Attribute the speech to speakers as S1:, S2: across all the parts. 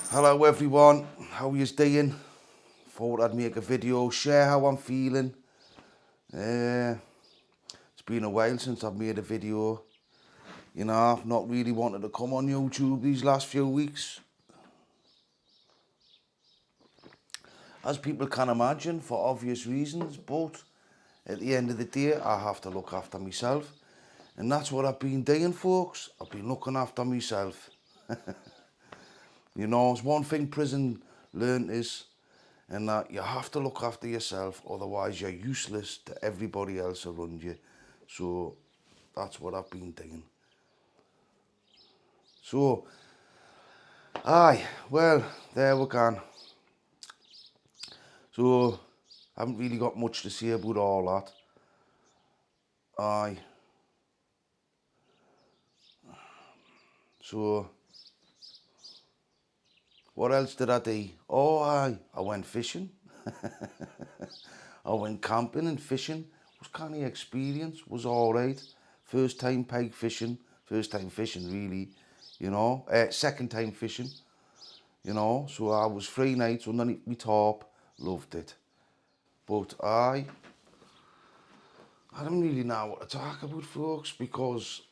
S1: Hello everyone, how you doing? Thought I'd make a video, share how I'm feeling. It's been a while since I've made a video. You know, I've not really wanted to come on YouTube these last few weeks. As people can imagine, for obvious reasons, but at the end of the day, I have to look after myself. And that's what I've been doing, folks. I've been looking after myself. You know, it's one thing prison learned is, and that you have to look after yourself, otherwise you're useless to everybody else around you. So that's what I've been doing. So, well, there we go. So, I haven't really got much to say about all that. Aye. So, what else did I do? Oh, I went fishing. I went camping and fishing. It was kind of experience, was all right. First time pike fishing, first time fishing really, you know. Second time fishing, you know. So I was 3 nights underneath my top, loved it. But I don't really know what to talk about, folks, because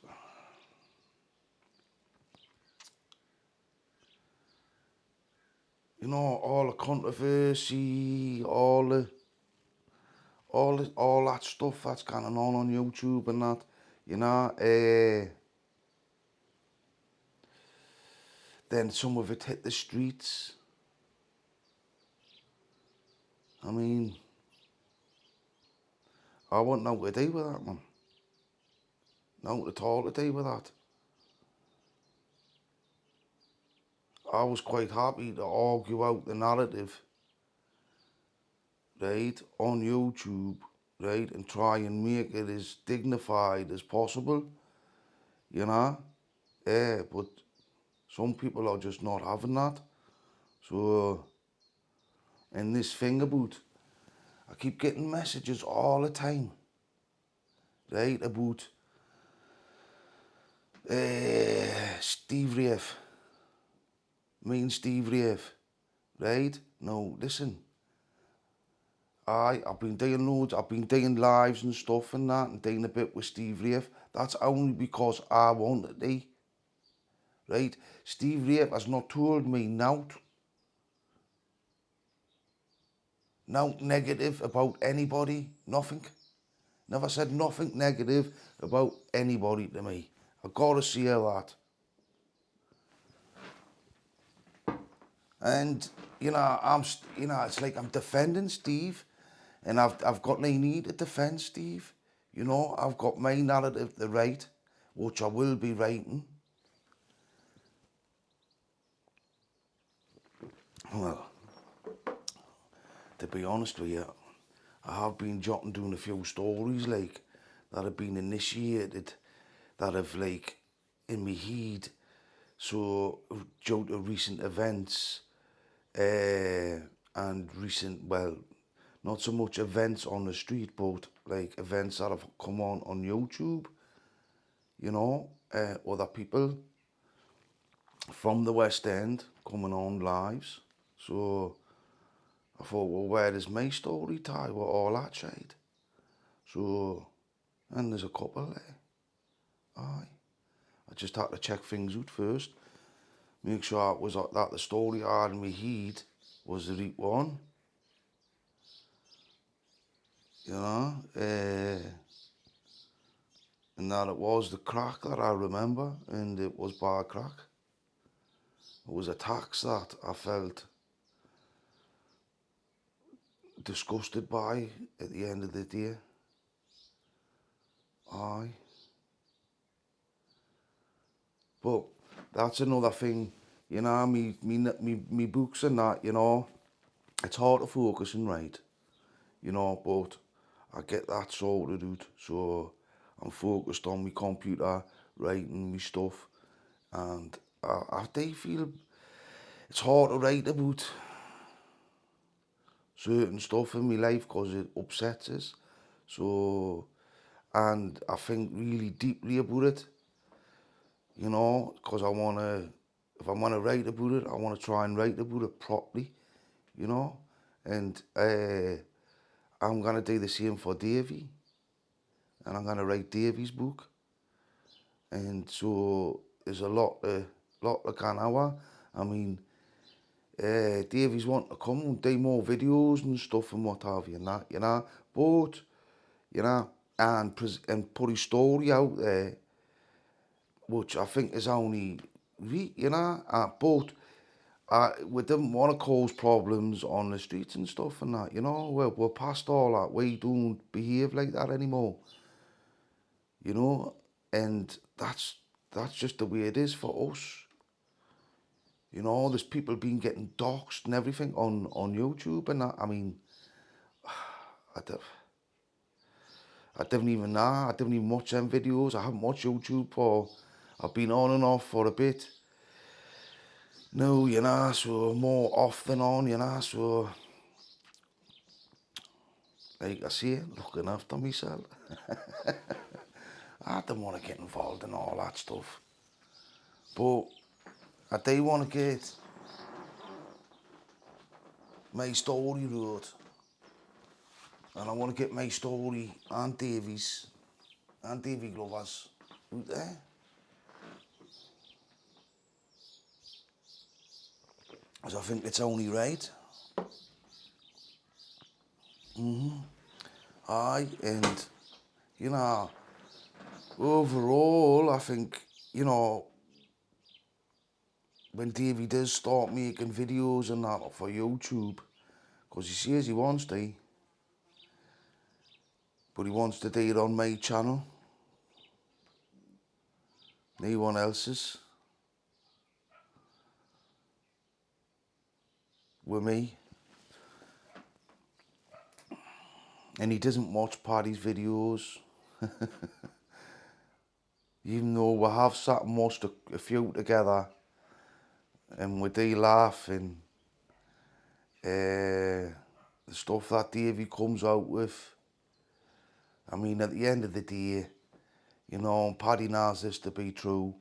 S1: you know all the controversy, all that stuff that's going on YouTube and that, you know. Then some of it hit the streets. I mean, I want nothing to do with that, man. Nothing at all to do with that. I was quite happy to argue out the narrative, right, on YouTube, right, and try and make it as dignified as possible, you know. But some people are just not having that. So, and this thing about, I keep getting messages all the time, right, about Steve Rafe, me and Steve Rafe, right? No, listen, I've been doing loads, I've been doing lives and stuff and that, and doing a bit with Steve Rafe. That's only because I wanted to, right? Steve Rafe has not told me no negative about anybody, nothing. Never said nothing negative about anybody to me. I gotta see that. And you know, it's like I'm defending Steve, and I've got no need to defend Steve. You know, I've got my narrative to write, which I will be writing. Well, to be honest with you, I have been jotting down a few stories like that have been initiated, that have like in my head. So due to recent events, and recent, well, not so much events on the street, but like events that have come on YouTube, you know, other people from the West End coming on lives. So I thought, well, where does my story tie with all that shade? So, and there's a couple there. Aye. I just had to check things out first, make sure it was that the story I had in my head was the right one. You know, and that it was the crack that I remember, and it was bar crack. It was a tax that I felt disgusted by at the end of the day. Aye. But that's another thing, you know, me books and that, you know, it's hard to focus and write, you know, but I get that sorted out, so I'm focused on my computer, writing my stuff, and I do feel it's hard to write about certain stuff in my life because it upsets us. So, and I think really deeply about it, you know, because I want to if I want to write about it, I want to try and write about it properly, you know. And I'm gonna do the same for Davey, and I'm gonna write Davey's book. And so there's a lot of can hour. I mean, Davey's wanting to come and do more videos and stuff and what have you and that, you know. But you know, and put his story out there, which I think is only right, you know. But we didn't want to cause problems on the streets and stuff and that, you know. We're past all that. We don't behave like that anymore, you know. And that's just the way it is for us. You know, there's people been getting doxxed and everything on YouTube and that. I mean, I, d- I didn't even know. I didn't even watch them videos. I haven't watched YouTube for, I've been on and off for a bit. No, you know, so more off than on, you know, so like I say, looking after myself. I don't want to get involved in all that stuff. But I do want to get my story wrote. And I want to get my story and Davey's and Davey Glover's out there. Because I think it's only right. Aye, and, you know, overall, I think, you know, when Davey does start making videos and that for YouTube, because he says he wants to, but he wants to do it on my channel, no one else's, with me. And he doesn't watch Paddy's videos, even though we have sat and watched a few together, and we do laugh, and the stuff that Davey comes out with. I mean, at the end of the day, you know, Paddy knows this to be true.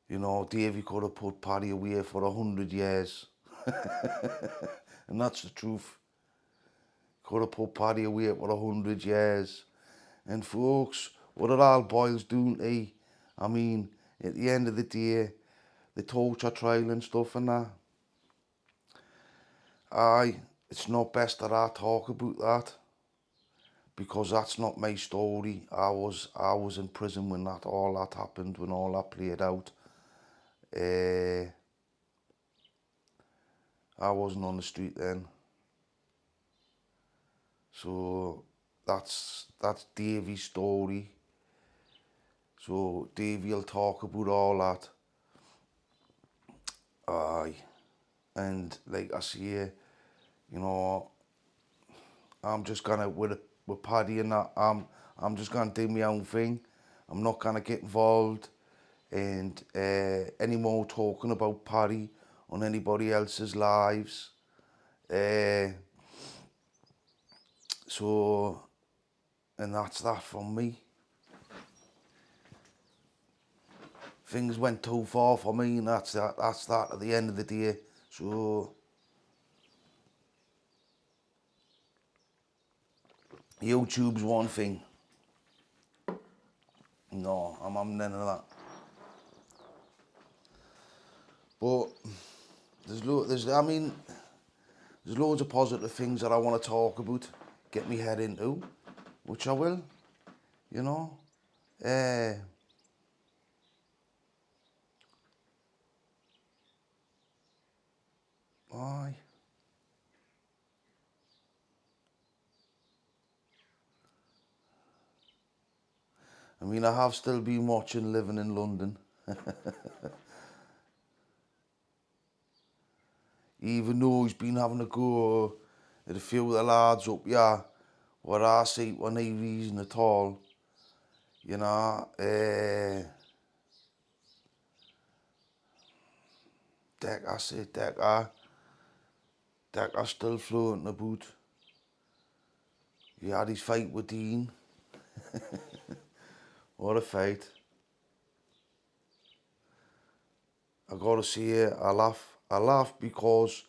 S1: You know, Davey could have put Paddy away for 100 years. And that's the truth. Could have put Paddy away for 100 years. And folks, what it all boils down to, I mean, at the end of the day, the torture trial and stuff and that, aye, it's not best that I talk about that, because that's not my story. I was in prison when all that happened, when all that played out. I wasn't on the street then. So that's Davey's story. So Davey will talk about all that. Aye. And like I say, you know, I'm just gonna with Paddy and that, I'm just gonna do my own thing. I'm not gonna get involved and any more talking about Paddy on anybody else's lives. So, and that's that from me. Things went too far for me, and that's that at the end of the day. So, YouTube's one thing. No, I'm on none of that. But there's loads of positive things that I want to talk about, get me head into, which I will, you know. Aye. I mean, I have still been watching Living in London. Even though he's been having a go at a few of the lads up here, what I see for no reason at all, you know. Decker's still floating about. He had his fight with Dean. What a fight. I gotta say, I laugh. I laugh because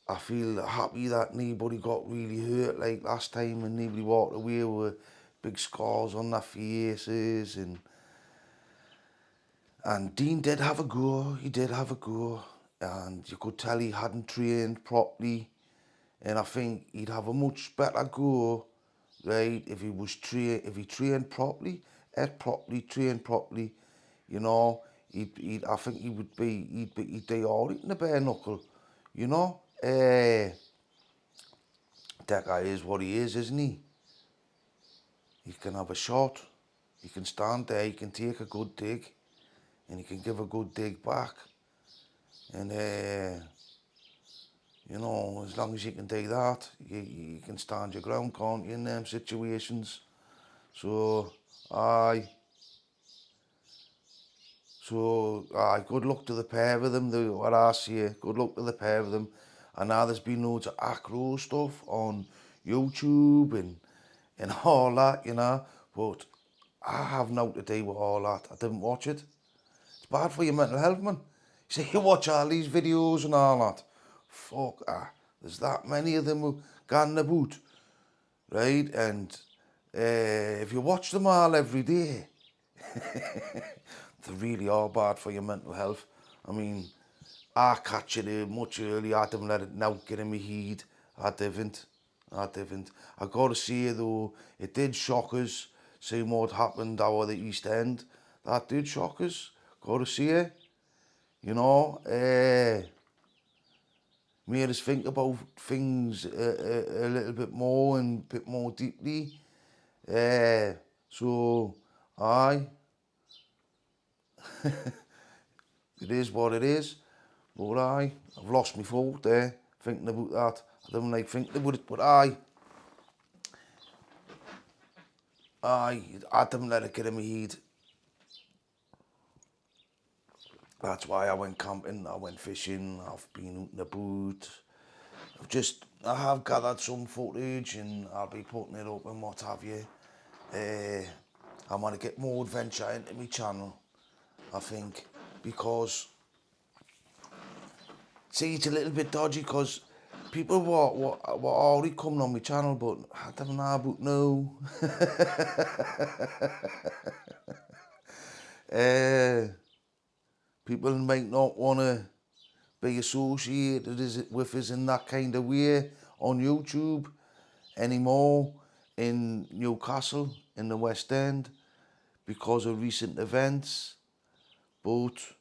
S1: I feel happy that nobody got really hurt like last time and nobody walked away with big scars on their faces. And Dean did have a go. He did have a go. And you could tell he hadn't trained properly. And I think he'd have a much better go, right, if if he trained properly, ate properly, trained properly, you know, I think he'd be all right in the bare knuckle, you know. That guy is what he is, isn't he? He can have a shot, he can stand there, he can take a good dig, and he can give a good dig back. And, you know, as long as you can do that, you can stand your ground, can't you, in them situations. So, aye. So, aye, good luck to the pair of them, what I say. Good luck to the pair of them. And now there's been loads of acro stuff on YouTube and all that, you know. But I have nothing to do with all that. I didn't watch it. It's bad for your mental health, man. You see, you watch all these videos and all that. Fuck, there's that many of them who got in the boot, right? And if you watch them all every day, they really are bad for your mental health. I mean, I catch it much earlier. I didn't let it now get in my head. I didn't. I gotta say though, it did shock us. Seeing what happened over the East End. That did shock us. Gotta say. You know, made us think about things a little bit more and a bit more deeply. So, aye, it is what it is. But I've lost my thought there, thinking about that. I don't like thinking about it, but I didn't let it get in my head. That's why I went camping, I went fishing, I've been out in the boot. I have gathered some footage and I'll be putting it up and what have you. I want to get more adventure into my channel, I think, because, see, it's a little bit dodgy because people were already coming on my channel, but I don't know about no. People might not want to be associated with us in that kind of way on YouTube anymore in Newcastle, in the West End, because of recent events. But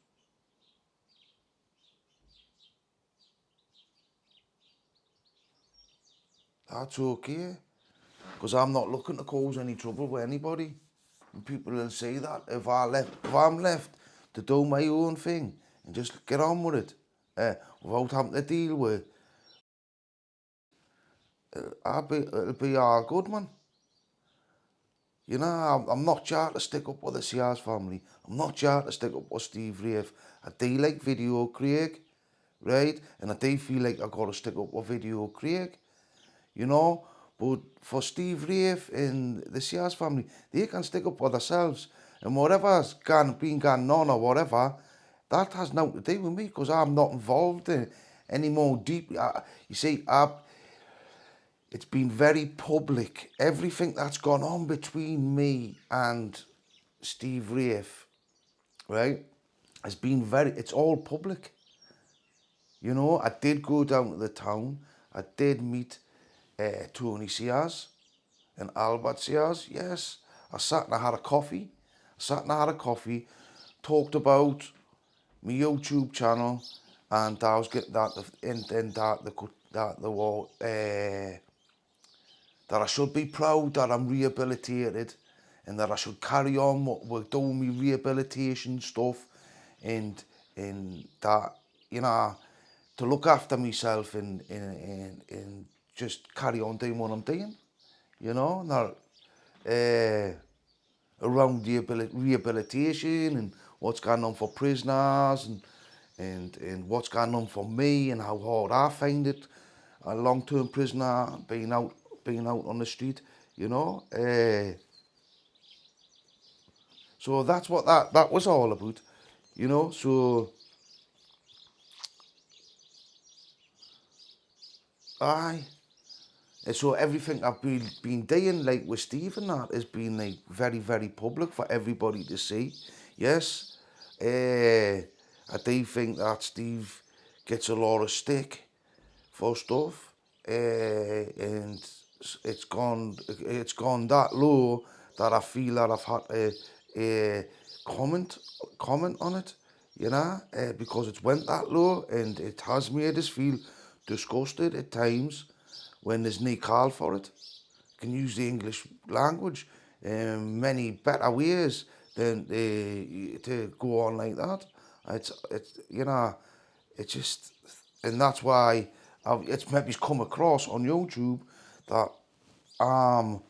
S1: that's okay, because I'm not looking to cause any trouble with anybody. And people will say that if I'm left to do my own thing and just get on with it, without having to deal with, it'll be all good, man. You know, I'm not trying to stick up with the Sears family. I'm not trying to stick up with Steve Rafe. I do like Video Craig, right? And I do feel like I got to stick up with Video Craig, you know. But for Steve Rafe and the Sears family, they can stick up with themselves. And whatever's been going on or whatever, that has nothing to do with me because I'm not involved in it any more deeply. You see, it's been very public. Everything that's gone on between me and Steve Rafe, right, has been it's all public. You know, I did go down to the town. I did meet Tony Sears and Albert Sears, yes. I sat and I had a coffee. Talked about my YouTube channel, and I was getting that, that the war, that I should be proud that I'm rehabilitated and that I should carry on with doing my rehabilitation stuff and that, you know, to look after myself and just carry on doing what I'm doing, you know, not around rehabilitation and what's going on for prisoners and what's going on for me and how hard I find it, a long-term prisoner being out on the street, you know. So that's what that was all about, you know, so aye. And so everything I've been doing, like with Steve and that, has been like very, very public for everybody to see. Yes, I do think that Steve gets a lot of stick for stuff, and it's gone that low that I feel that I've had to comment comment on it, you know, because it's went that low and it has made us feel disgusted at times when there's no call for it. Can use the English language many better ways than to go on like that. It's you know, it's just, and that's why it's maybe come across on YouTube that I'm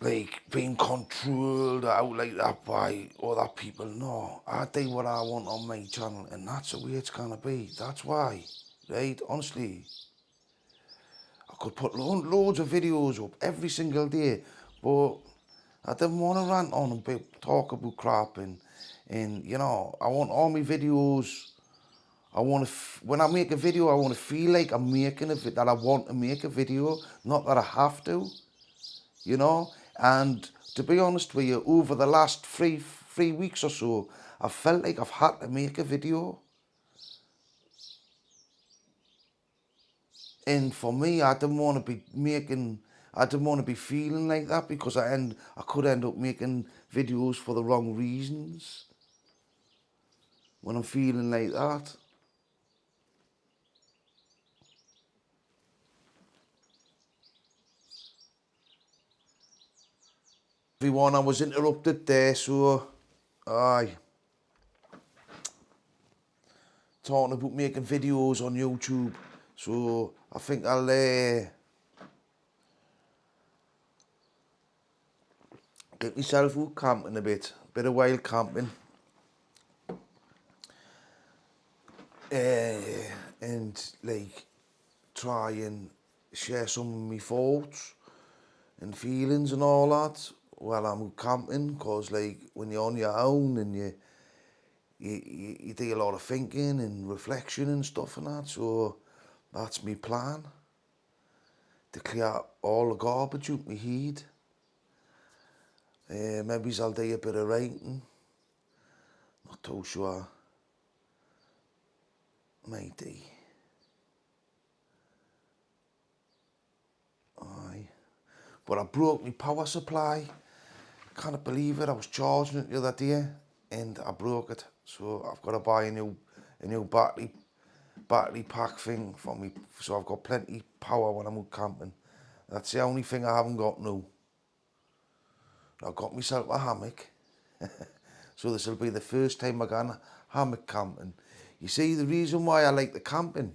S1: like being controlled out like that by other people. No, I do what I want on my channel, and that's the way it's gonna be. That's why, right? Honestly, I could put loads of videos up every single day, but I didn't want to rant on and talk about crap and you know, I want all my videos. I want to, when I make a video, I want to feel like I'm making that I want to make a video, not that I have to, you know. And to be honest with you, over the last three weeks or so, I felt like I've had to make a video. And for me, I didn't want to be feeling like that because I could end up making videos for the wrong reasons when I'm feeling like that. Everyone, I was interrupted there, so aye, talking about making videos on YouTube. So I think I'll get myself out camping a bit of wild camping, and like try and share some of my thoughts and feelings and all that while I'm camping. Cause like when you're on your own and you do a lot of thinking and reflection and stuff and that. So that's my plan, to clear all the garbage out my head. Maybe I'll do a bit of writing. Not too sure. Might do. Aye. But I broke my power supply. Can't believe it. I was charging it the other day and I broke it. So I've got to buy a new battery pack thing for me. So I've got plenty power when I'm out camping. That's the only thing I haven't got now. I got myself a hammock. So this will be the first time I gone hammock camping. You see, the reason why I like the camping,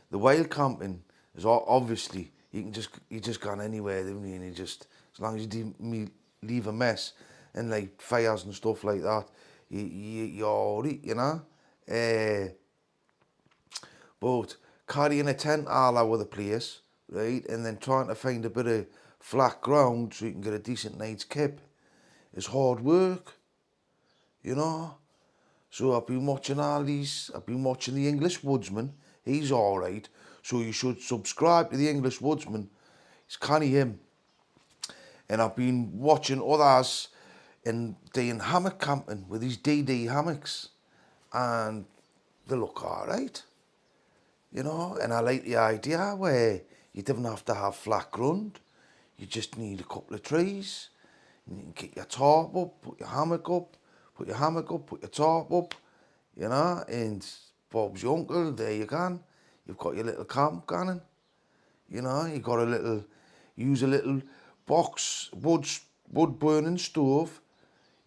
S1: the wild camping, is obviously you just gone anywhere, don't you? And you just, as long as you didn't leave a mess and like fires and stuff like that, you're alright, you know. But carrying a tent all over the place, right, and then trying to find a bit of flat ground so you can get a decent night's kip is hard work, you know. So I've been watching the English Woodsman. He's alright. So you should subscribe to the English Woodsman. It's canny him. And I've been watching others and doing hammock camping with these DD hammocks. And they look alright, you know. And I like the idea where you don't have to have flat ground. You just need a couple of trees. And you can get your tarp up, put your hammock up, put your tarp up, you know, and Bob's your uncle, there you can. You've got your little camp going, you know, you got use a little box, wood burning stove,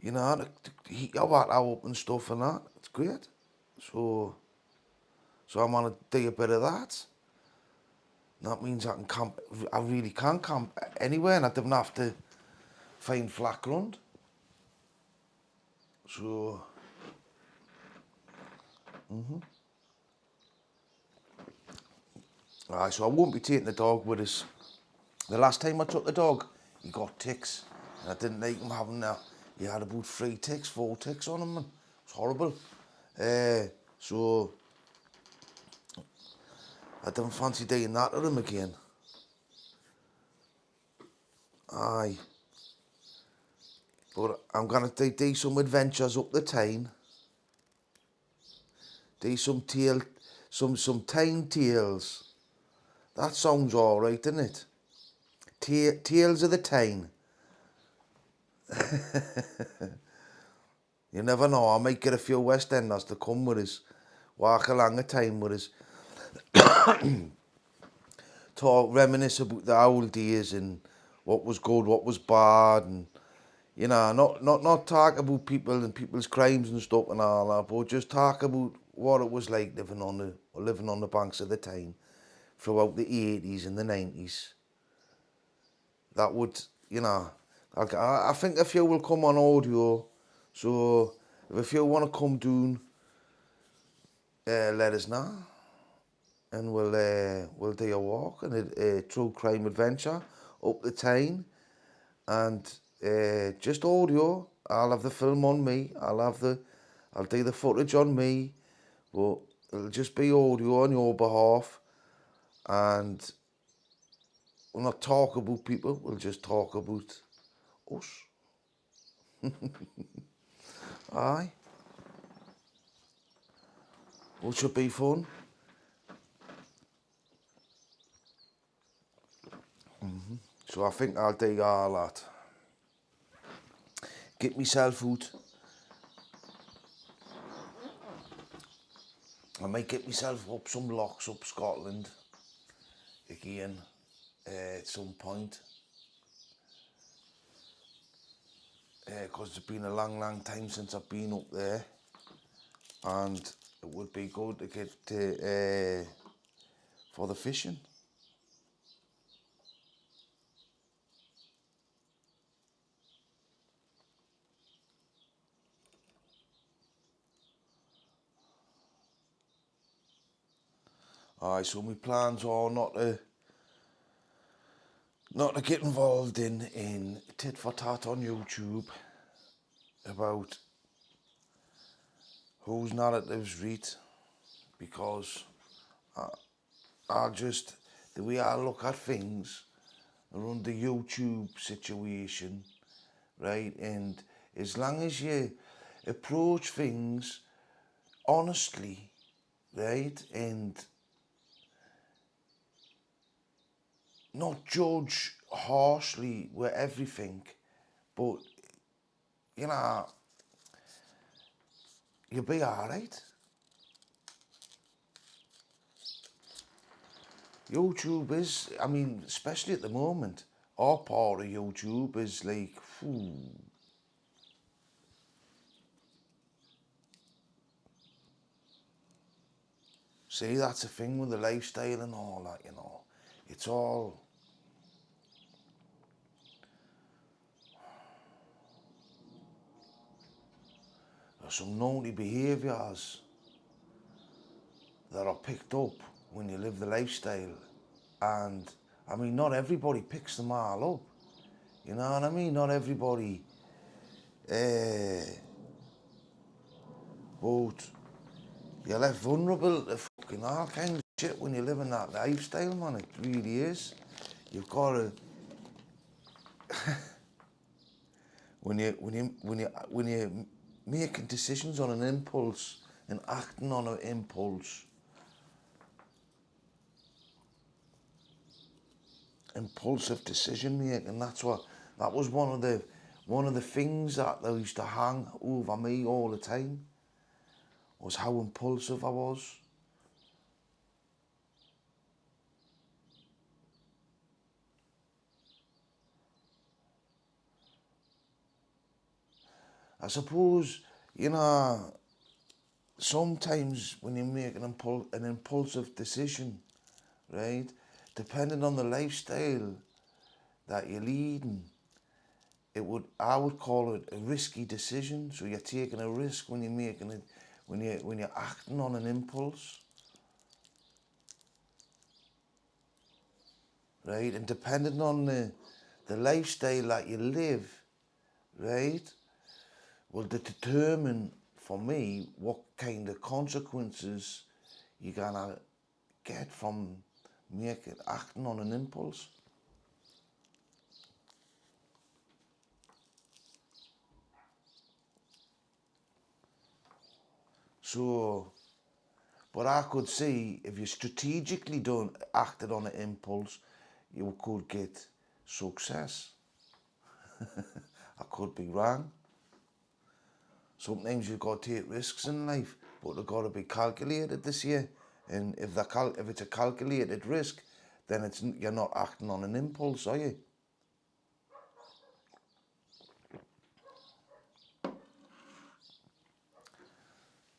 S1: you know, to heat your water up and stuff and that. It's great. So I'm gonna do a bit of that. That means I can camp, I really can camp anywhere and I don't have to find flat ground. So, so I won't be taking the dog with us. The last time I took the dog, he got ticks, and I didn't like him having he had about 3 ticks, 4 ticks on him, man. It's horrible. So I don't fancy doing that to him again. Aye. But I'm going to do some adventures up the Tyne. Do some Tyne tales. That sounds alright, doesn't it? Tales of the Tyne. You never know, I might get a few West Enders to come with us, walk along the Tyne with us, talk, reminisce about the old days and what was good, what was bad, and you know, not talk about people and people's crimes and stuff and all that, but just talk about what it was like living on the banks of the Tyne throughout the 80s and the 90s. That would, you know, I think a few will come on audio, so if a few want to come down, let us know, and we'll do a walk and a true crime adventure up the Tyne, and just audio. I'll have the film on me. I'll do the footage on me, but it'll just be audio on your behalf, and we'll not talk about people. We'll just talk about us. Aye, which should be fun. So I think I'll do all that. Get myself out. I might get myself up some locks up Scotland again at some point. Because it's been a long time since I've been up there, and it would be good to get for the fishing. Aye, so my plans are not to get involved in tit for tat on YouTube about whose narratives right, because I just, the way I look at things around the YouTube situation, right, and as long as you approach things honestly, right, and not judge harshly with everything, but you know, you'll be alright. YouTube is, I mean, especially at the moment, our part of YouTube is like, phew. See, that's the thing with the lifestyle and all that, you know. It's all, there's some naughty behaviours that are picked up when you live the lifestyle. And, I mean, not everybody picks them all up. You know what I mean? Not everybody, but you're left vulnerable to fucking all kinds of shit when you live in that lifestyle, man. It really is. You've got to, when you're making decisions on an impulse and acting on an impulse, impulsive decision making. That was one of the things that used to hang over me all the time, was how impulsive I was. I suppose, you know, sometimes when you make an impulsive decision, right, depending on the lifestyle that you're leading, I would call it a risky decision. So you're taking a risk when you're making it, when you're acting on an impulse, right? And depending on the lifestyle that you live, right? Well, to determine for me what kind of consequences you're gonna get from acting on an impulse. So, but I could see if you strategically don't acted on an impulse, you could get success. I could be wrong. Sometimes you've got to take risks in life, but they've got to be calculated this year. And if it's a calculated risk, then you're not acting on an impulse, are you?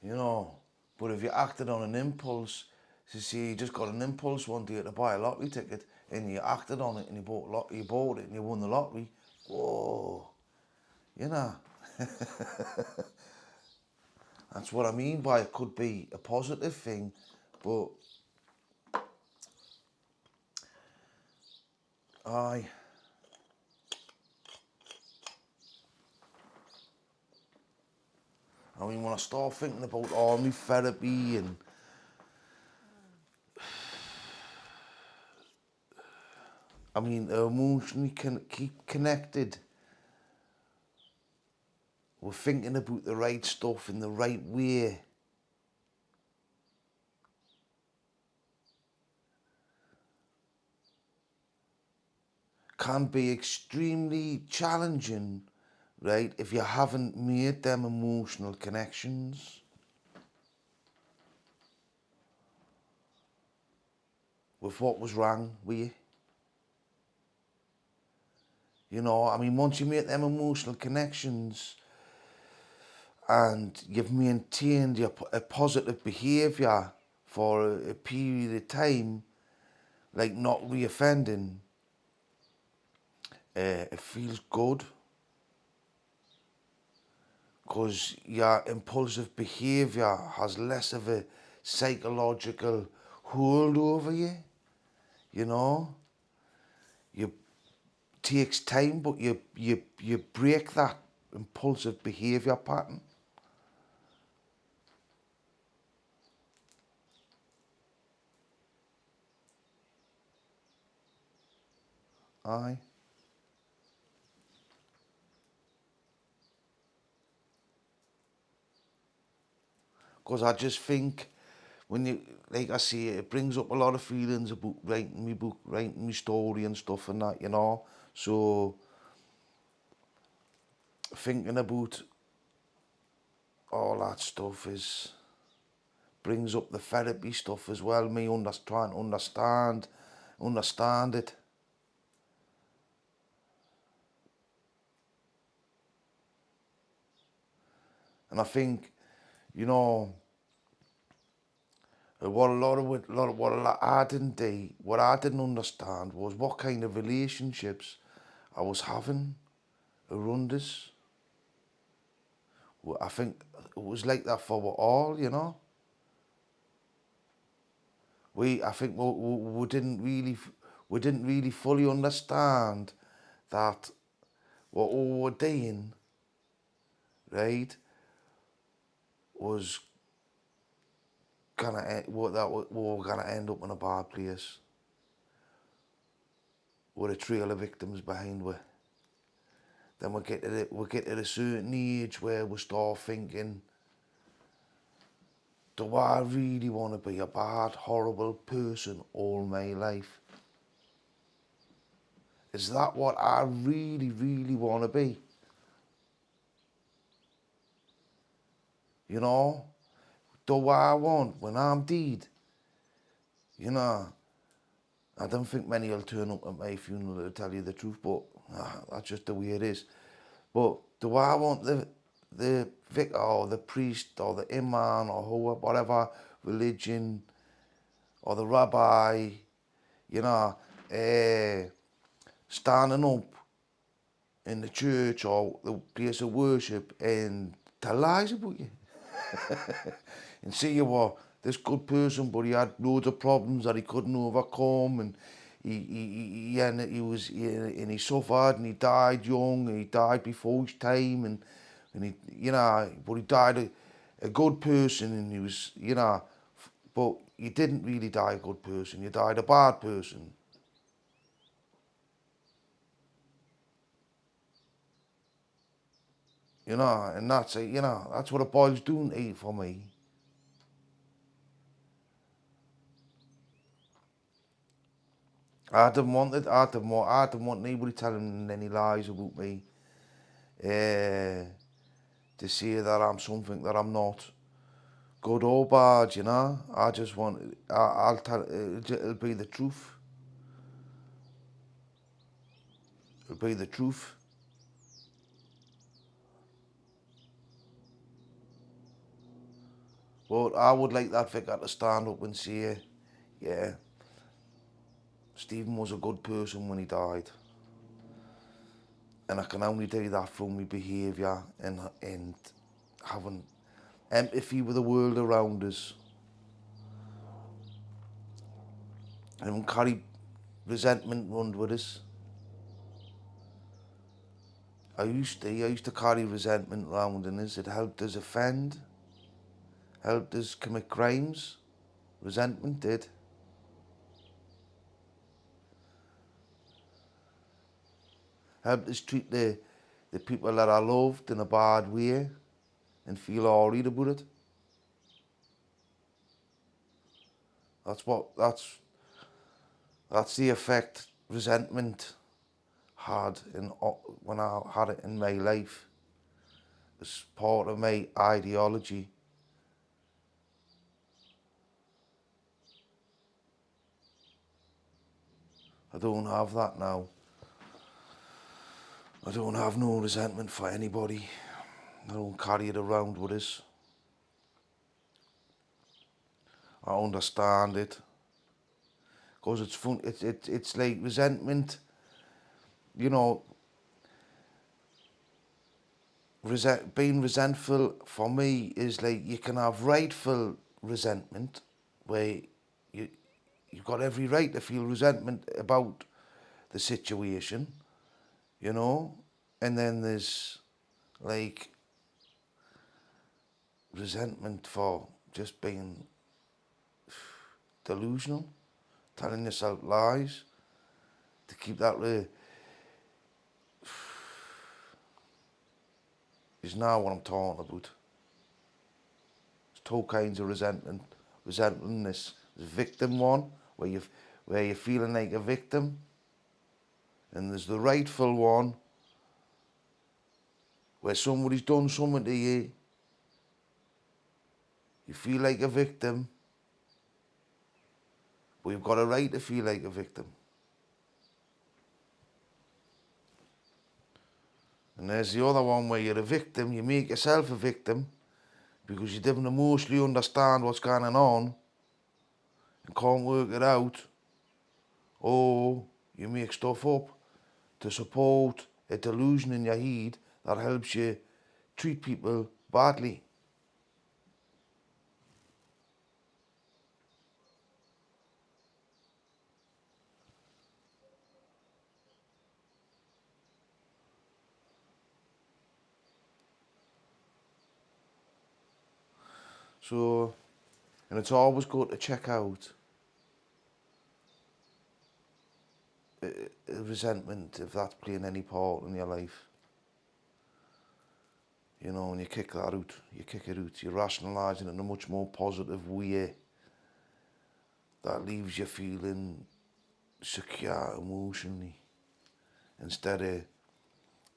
S1: You know, but if you acted on an impulse, so see, you just got an impulse one day to buy a lottery ticket, and you acted on it, and you bought it, and you won the lottery. Whoa, you know, that's what I mean by it could be a positive thing, but I mean, when I start thinking about all my therapy and I mean, emotionally keep connected. We're thinking about the right stuff in the right way. Can be extremely challenging, right, if you haven't made them emotional connections with what was wrong with you. You know, I mean, once you make them emotional connections and you've maintained a positive behaviour for a period of time, like not reoffending, it feels good because your impulsive behaviour has less of a psychological hold over you, you know. You takes time, but you break that impulsive behaviour pattern. Aye. Because I just think when you, like I say, it brings up a lot of feelings about writing my book, writing my story and stuff and that, you know. So thinking about all that stuff is brings up the therapy stuff as well. Me trying to understand it. And I think, you know, what I didn't understand was what kind of relationships I was having around us. I think it was like that for all, you know. I think we didn't really fully understand that what we were doing, right, was we were gonna end up in a bad place with a trail of victims behind we. Then we get at a certain age where we start thinking, do I really want to be a bad, horrible person all my life? Is that what I really, really want to be? You know? Do I want, when I'm dead, you know, I don't think many will turn up at my funeral to tell you the truth, but that's just the way it is. But do I want the vicar or the priest or the imam or whatever religion or the rabbi, you know, standing up in the church or the place of worship and tell lies about you and say you were this good person, but he had loads of problems that he couldn't overcome, and he suffered and he died young and he died before his time, and And but he died a good person, and he was, but you didn't really die a good person, you died a bad person. And that's what it boils down to for me. I didn't want anybody telling any lies about me, to say that I'm something that I'm not, good or bad, I just want, I'll tell, it'll be the truth. It'll be the truth. But I would like that vicar to stand up and say, yeah, Stephen was a good person when he died. And I can only do that from my behaviour and having empathy with the world around us. And carry resentment around with us. I used to carry resentment around in us. It helped us offend, helped us commit crimes. Resentment did. Helped us treat the people that I loved in a bad way and feel alright about it. That's the effect resentment had when I had it in my life. It's part of my ideology. I don't have that now. I don't have no resentment for anybody. I don't carry it around with us. I understand it. Because it's fun. It's like resentment, you know, being resentful for me is like you can have rightful resentment where you, you've got every right to feel resentment about the situation, and then there's like resentment for just being delusional, telling yourself lies to keep that is now what I'm talking about. There's two kinds of resentment. Resentfulness. There's victim one, where you're feeling like a victim, and there's the rightful one, where somebody's done something to you. You feel like a victim, but you've got a right to feel like a victim. And there's the other one where you're a victim, you make yourself a victim because you didn't emotionally understand what's going on and can't work it out, or you make stuff up to support a delusion in your head that helps you treat people badly. So, and it's always good to check out resentment if that's playing any part in your life. And you kick that out, you're rationalising it in a much more positive way that leaves you feeling secure emotionally instead of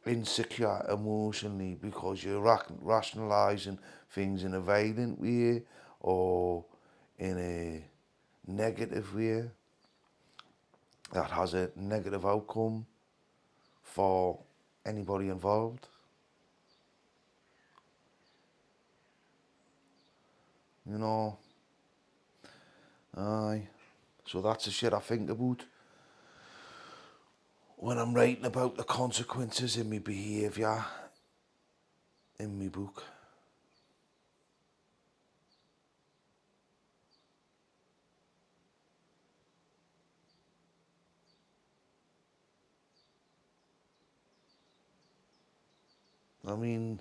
S1: insecure emotionally because you're rationalising things in a violent way or in a negative way that has a negative outcome for anybody involved. Aye. So that's the shit I think about when I'm writing about the consequences in my behaviour in my book. I mean,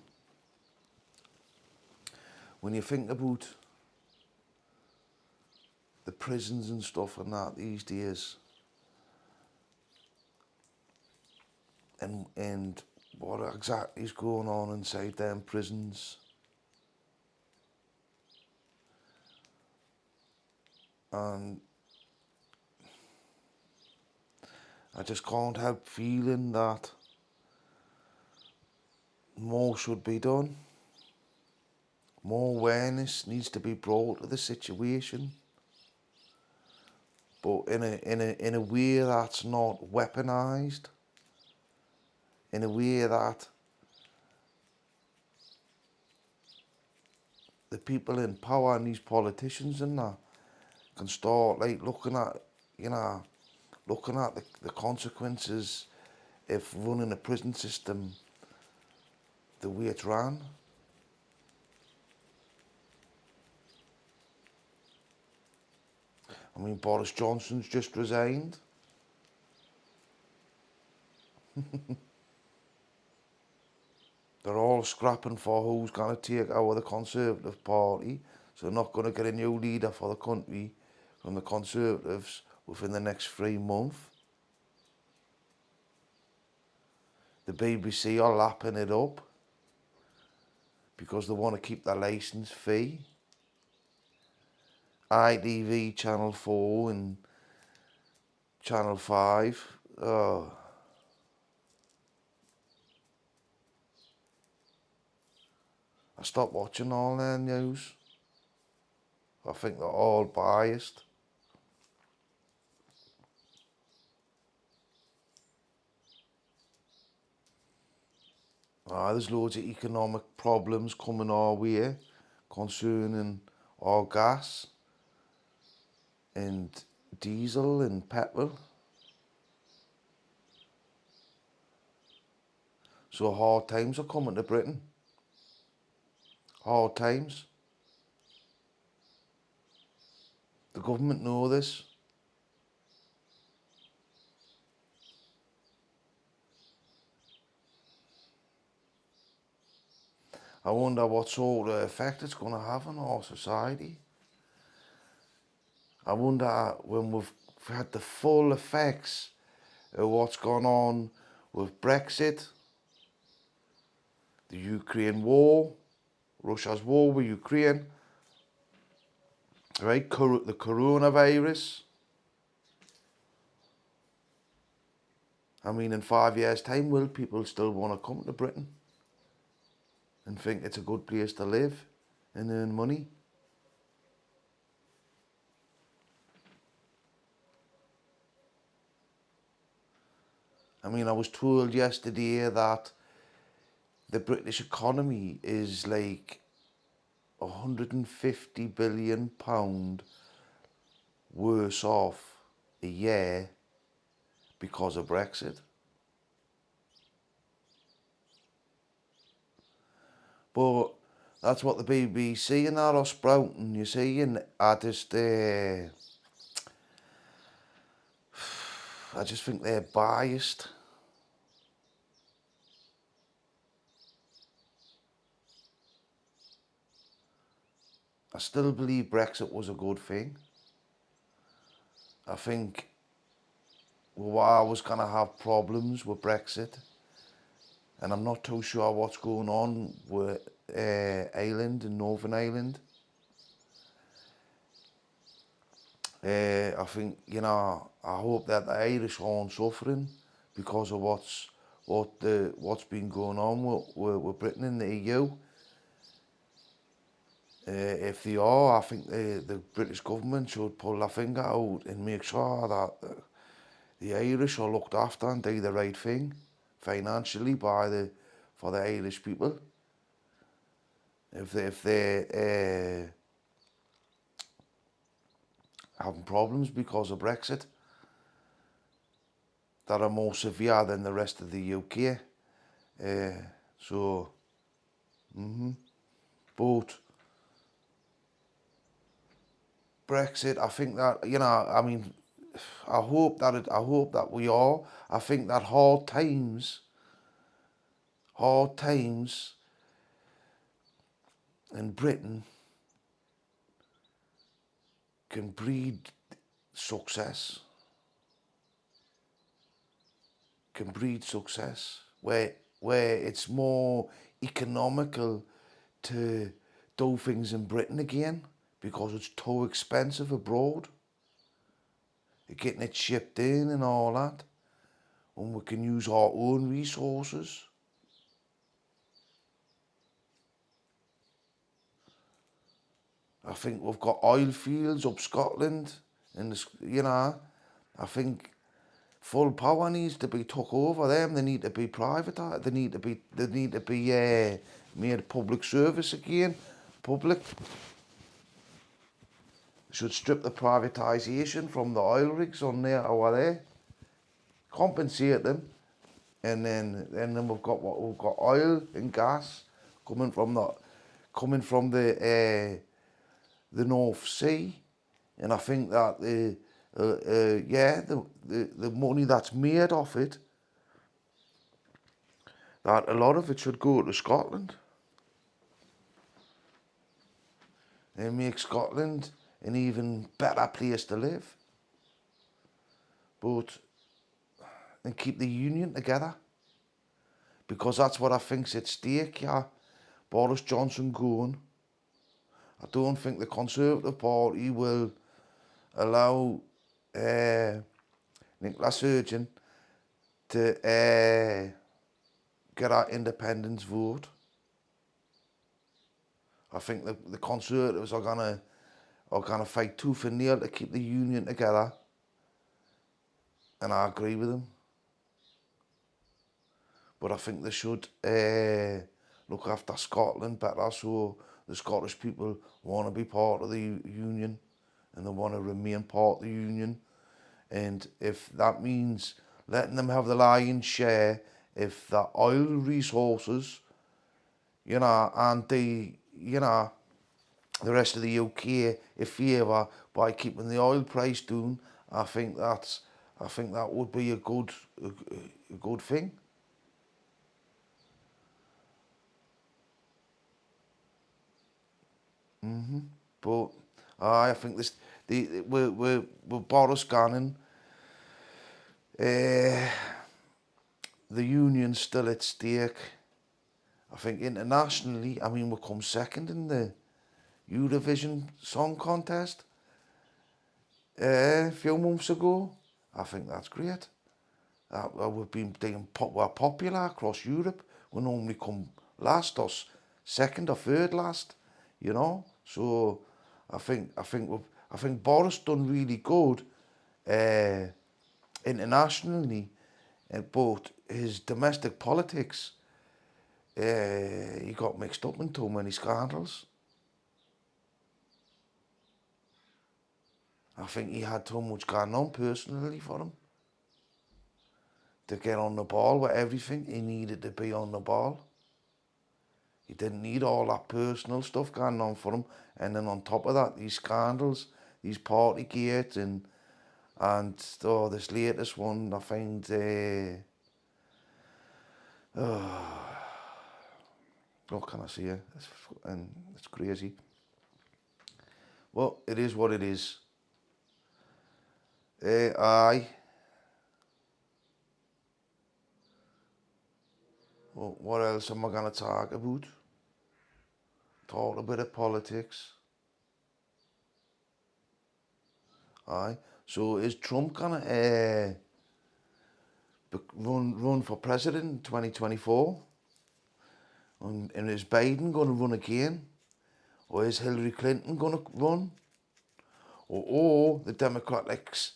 S1: when you think about the prisons and stuff and that these days, and what exactly is going on inside them prisons, and I just can't help feeling that more should be done. More awareness needs to be brought to the situation, but in a way that's not weaponized, in a way that the people in power and these politicians and that can start like looking at, looking at the consequences if running a prison system the way it's ran. I mean, Boris Johnson's just resigned. They're all scrapping for who's going to take over the Conservative Party. So they're not going to get a new leader for the country from the Conservatives within the next 3 months. The BBC are lapping it up because they want to keep their licence fee. ITV, Channel 4 and Channel 5. Oh. I stopped watching all their news. I think they're all biased. There's loads of economic problems coming our way concerning our gas and diesel and petrol. So hard times are coming to Britain. Hard times. The government know this. I wonder what sort of effect it's going to have on our society. I wonder when we've had the full effects of what's gone on with Brexit, the Ukraine war, Russia's war with Ukraine, right? The coronavirus. I mean, in 5 years' time, will people still want to come to Britain and think it's a good place to live and earn money? I mean, I was told yesterday that the British economy is like £150 billion worse off a year because of Brexit. But that's what the BBC and that are sprouting, you see, and I just think they're biased. I still believe Brexit was a good thing. I think I was going to have problems with Brexit, and I'm not too sure what's going on with Ireland and Northern Ireland. I think, I hope that the Irish aren't suffering because of what's been going on with Britain and the EU. If they are, I think the British government should pull their finger out and make sure that the Irish are looked after and do the right thing financially for the Irish people. If they're having problems because of Brexit that are more severe than the rest of the UK, but Brexit, I think that, I mean, I hope that we are. I think that hard times in Britain can breed success, where it's more economical to do things in Britain again because it's too expensive abroad. Getting it shipped in and all that, and we can use our own resources. I think we've got oil fields up Scotland, and I think full power needs to be took over them. They need to be privatised. They need to be made public service again. Public should strip the privatisation from the oil rigs on there over there, compensate them, and then we've got oil and gas coming from the North Sea, and I think that the money that's made off it, that a lot of it should go to Scotland and make Scotland an even better place to live, and keep the union together, because that's what I think's at stake. Yeah, Boris Johnson going. I don't think the Conservative Party will allow Nicola Sturgeon to get our independence vote. I think the Conservatives are gonna fight tooth and nail to keep the union together, and I agree with them. But I think they should look after Scotland better, so the Scottish people want to be part of the union and they want to remain part of the union. And if that means letting them have the lion's share, if the oil resources, and the rest of the UK in favour by keeping the oil price down, I think that would be a good thing. But I think we're Boris Gannon, the union's still at stake. I think internationally, we come second in the Eurovision Song Contest a few months ago. I think that's great. We've been we're popular across Europe. We normally come last or second or third last, So I think Boris done really good internationally, but his domestic politics, he got mixed up in too many scandals. I think he had too much going on personally for him to get on the ball with everything. He needed to be on the ball. He didn't need all that personal stuff going on for him. And then on top of that, these scandals, these party gates, and this latest one, I find, what can I say? It's crazy. Well, it is what it is. Aye. Well, what else am I going to talk about? Talk a bit of politics. Aye. So is Trump going to run for president in 2024? And is Biden going to run again? Or is Hillary Clinton going to run? Or the Democrats,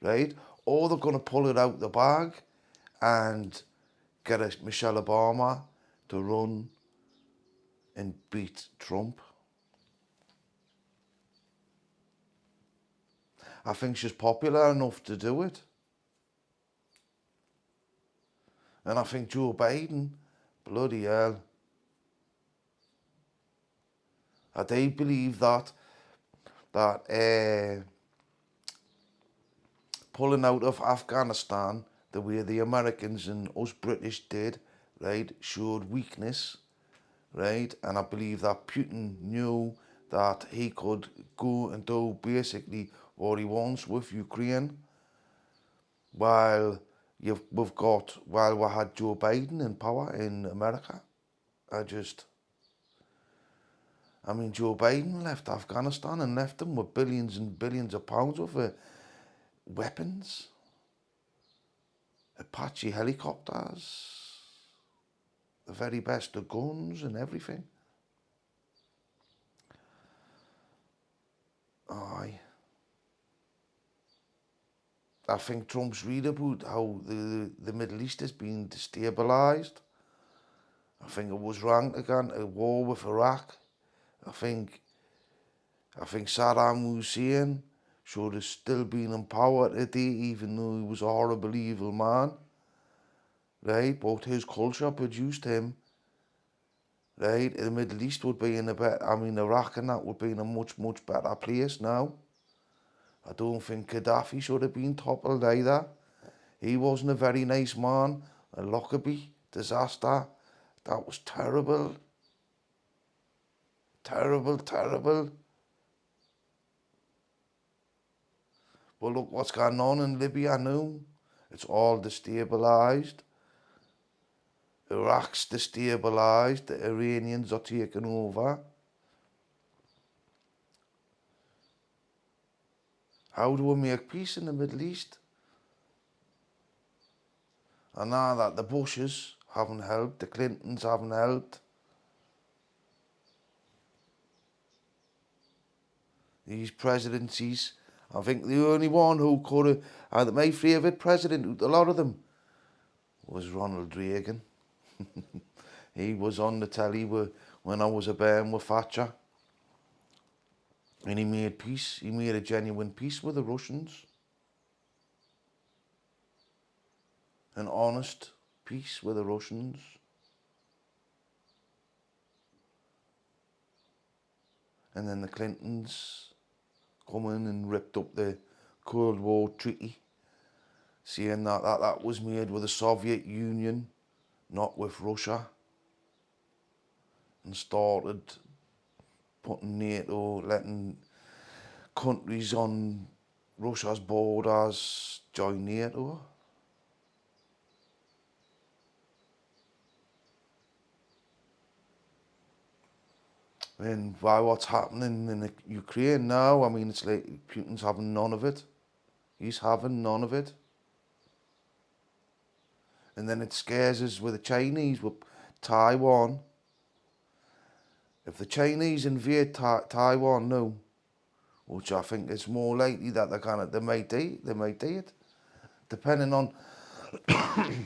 S1: right? Or they're going to pull it out the bag and get a Michelle Obama to run and beat Trump. I think she's popular enough to do it. And I think Joe Biden, bloody hell, I do believe that pulling out of Afghanistan the way the Americans and us British did, right, showed weakness, right? And I believe that Putin knew that he could go and do basically what he wants with Ukraine while while we had Joe Biden in power in America. I mean, Joe Biden left Afghanistan and left them with billions and billions of pounds of weapons, Apache helicopters, the very best of guns and everything. Aye. I think Trump's read about how the Middle East has been destabilised. I think it was wrong to go into war with Iraq. I think Saddam Hussein should have still been in power today, even though he was a horrible, evil man, right? But his culture produced him, right? The Middle East would be in a better, Iraq and that would be in a much, much better place now. I don't think Gaddafi should have been toppled either. He wasn't a very nice man. A Lockerbie disaster. That was terrible. Terrible, terrible. Well, look what's going on in Libya now. It's all destabilised. Iraq's destabilised. The Iranians are taking over. How do we make peace in the Middle East? And now that the Bushes haven't helped, the Clintons haven't helped, these presidencies, I think the only one who could have, my favourite president, a lot of them, was Ronald Reagan. He was on the telly when I was a bairn with Thatcher. And he made peace. He made a genuine peace with the Russians. An honest peace with the Russians. And then the Clintons come in and ripped up the Cold War Treaty, saying that was made with the Soviet Union, not with Russia, and started putting NATO, letting countries on Russia's borders join NATO. And by what's happening in Ukraine now, I mean, it's like Putin's having none of it. He's having none of it. And then it scares us with the Chinese, with Taiwan. If the Chinese invade Taiwan now, which I think is more likely that they might do it, depending on, I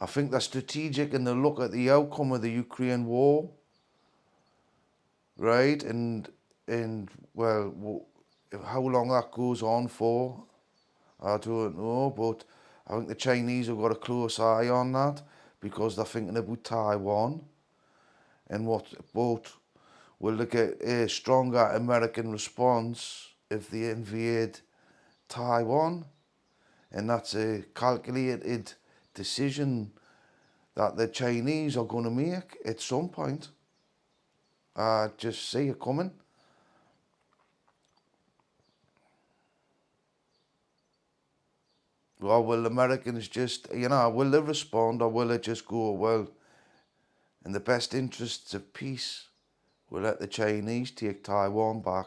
S1: think they're strategic and they look at the outcome of the Ukraine war, right? And well, how long that goes on for, I don't know, but I think the Chinese have got a close eye on that because they're thinking about Taiwan and will they get a stronger American response if they invade Taiwan? And that's a calculated decision that the Chinese are going to make at some point. I just see it coming. Well, will Americans just, will they respond or will they just go, well, in the best interests of peace, we'll let the Chinese take Taiwan back?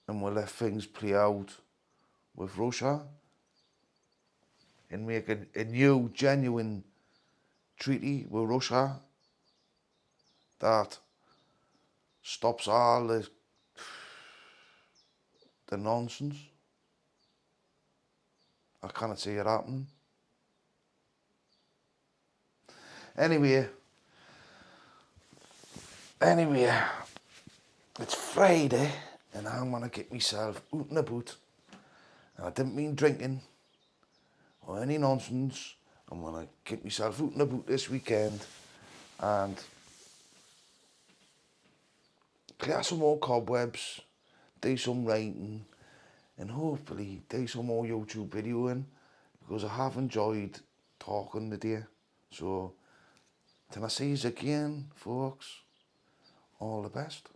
S1: And we'll let things play out with Russia and make a new, genuine treaty with Russia that stops all the nonsense. I cannot see it happening. Anyway, it's Friday and I'm gonna get myself out and about. And I didn't mean drinking or any nonsense. I'm gonna get myself out and about this weekend and clear some more cobwebs, do some writing, and hopefully do some more YouTube videoing, because I have enjoyed talking today. So, till I see you again, folks, all the best.